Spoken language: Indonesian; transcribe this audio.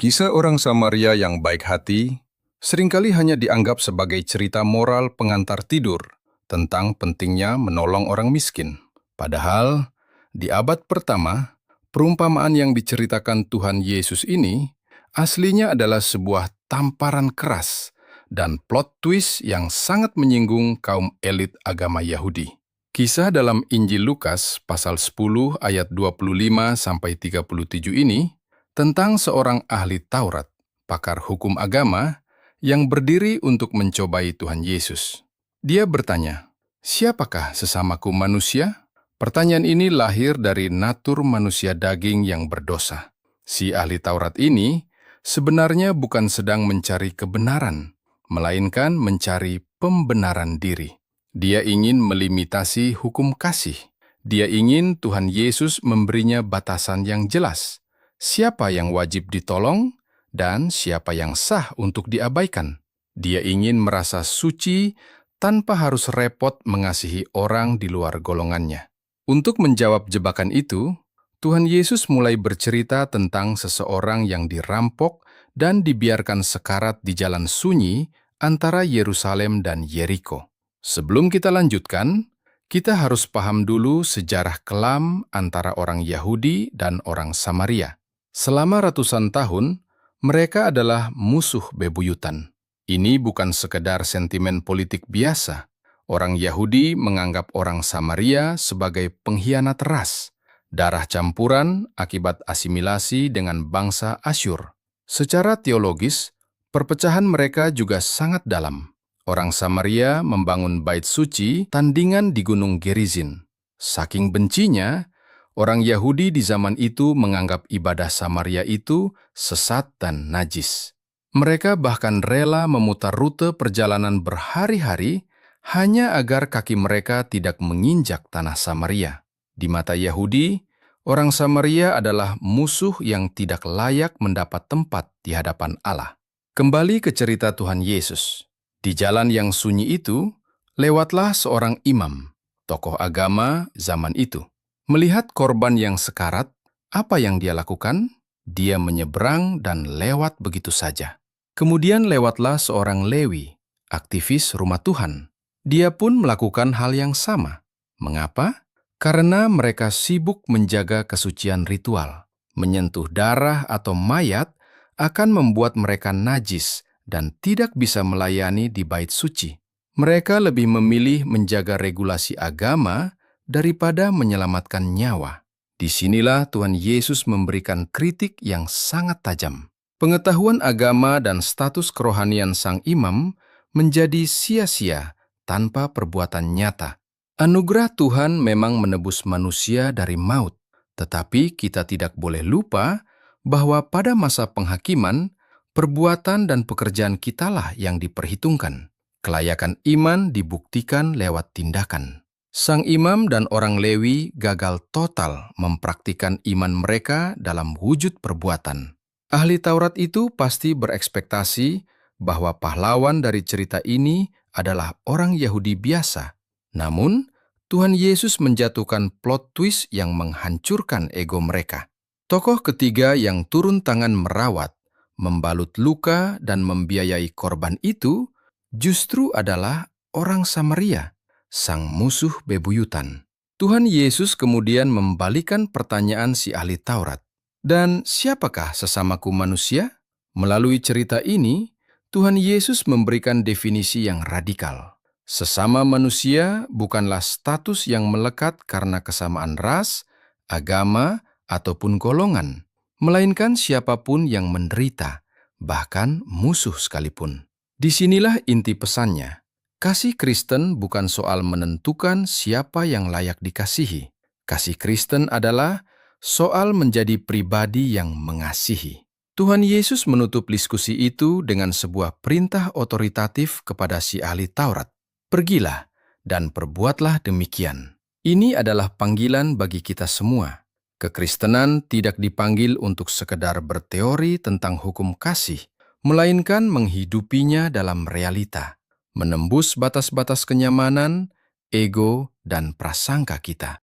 Kisah orang Samaria yang baik hati seringkali hanya dianggap sebagai cerita moral pengantar tidur tentang pentingnya menolong orang miskin. Padahal, di abad pertama, perumpamaan yang diceritakan Tuhan Yesus ini aslinya adalah sebuah tamparan keras dan plot twist yang sangat menyinggung kaum elit agama Yahudi. Kisah dalam Injil Lukas pasal 10 ayat 25-37 ini tentang seorang ahli Taurat, pakar hukum agama, yang berdiri untuk mencobai Tuhan Yesus. Dia bertanya, "Siapakah sesamaku manusia?" Pertanyaan ini lahir dari natur manusia daging yang berdosa. Si ahli Taurat ini sebenarnya bukan sedang mencari kebenaran, melainkan mencari pembenaran diri. Dia ingin melimitasi hukum kasih. Dia ingin Tuhan Yesus memberinya batasan yang jelas. Siapa yang wajib ditolong dan siapa yang sah untuk diabaikan. Dia ingin merasa suci tanpa harus repot mengasihi orang di luar golongannya. Untuk menjawab jebakan itu, Tuhan Yesus mulai bercerita tentang seseorang yang dirampok dan dibiarkan sekarat di jalan sunyi antara Yerusalem dan Yeriko. Sebelum kita lanjutkan, kita harus paham dulu sejarah kelam antara orang Yahudi dan orang Samaria. Selama ratusan tahun, mereka adalah musuh bebuyutan. Ini bukan sekedar sentimen politik biasa. Orang Yahudi menganggap orang Samaria sebagai pengkhianat ras, darah campuran akibat asimilasi dengan bangsa Asyur. Secara teologis, perpecahan mereka juga sangat dalam. Orang Samaria membangun bait suci tandingan di Gunung Gerizim. Saking bencinya, orang Yahudi di zaman itu menganggap ibadah Samaria itu sesat dan najis. Mereka bahkan rela memutar rute perjalanan berhari-hari hanya agar kaki mereka tidak menginjak tanah Samaria. Di mata Yahudi, orang Samaria adalah musuh yang tidak layak mendapat tempat di hadapan Allah. Kembali ke cerita Tuhan Yesus. Di jalan yang sunyi itu, lewatlah seorang imam, tokoh agama zaman itu. Melihat korban yang sekarat, apa yang dia lakukan? Dia menyeberang dan lewat begitu saja. Kemudian lewatlah seorang Lewi, aktivis rumah Tuhan. Dia pun melakukan hal yang sama. Mengapa? Karena mereka sibuk menjaga kesucian ritual. Menyentuh darah atau mayat akan membuat mereka najis dan tidak bisa melayani di bait suci. Mereka lebih memilih menjaga regulasi agama daripada menyelamatkan nyawa. Disinilah Tuhan Yesus memberikan kritik yang sangat tajam. Pengetahuan agama dan status kerohanian sang imam menjadi sia-sia tanpa perbuatan nyata. Anugerah Tuhan memang menebus manusia dari maut, tetapi kita tidak boleh lupa bahwa pada masa penghakiman, perbuatan dan pekerjaan kitalah yang diperhitungkan. Kelayakan iman dibuktikan lewat tindakan. Sang imam dan orang Lewi gagal total mempraktikkan iman mereka dalam wujud perbuatan. Ahli Taurat itu pasti berekspektasi bahwa pahlawan dari cerita ini adalah orang Yahudi biasa. Namun, Tuhan Yesus menjatuhkan plot twist yang menghancurkan ego mereka. Tokoh ketiga yang turun tangan merawat, membalut luka dan membiayai korban itu justru adalah orang Samaria, sang musuh bebuyutan. Tuhan Yesus kemudian membalikan pertanyaan si ahli Taurat. Dan siapakah sesamaku manusia? Melalui cerita ini, Tuhan Yesus memberikan definisi yang radikal. Sesama manusia bukanlah status yang melekat karena kesamaan ras, agama, ataupun golongan, melainkan siapapun yang menderita, bahkan musuh sekalipun. Disinilah inti pesannya. Kasih Kristen bukan soal menentukan siapa yang layak dikasihi. Kasih Kristen adalah soal menjadi pribadi yang mengasihi. Tuhan Yesus menutup diskusi itu dengan sebuah perintah otoritatif kepada si ahli Taurat. Pergilah dan perbuatlah demikian. Ini adalah panggilan bagi kita semua. Kekristenan tidak dipanggil untuk sekedar berteori tentang hukum kasih, melainkan menghidupinya dalam realita, menembus batas-batas kenyamanan, ego, dan prasangka kita.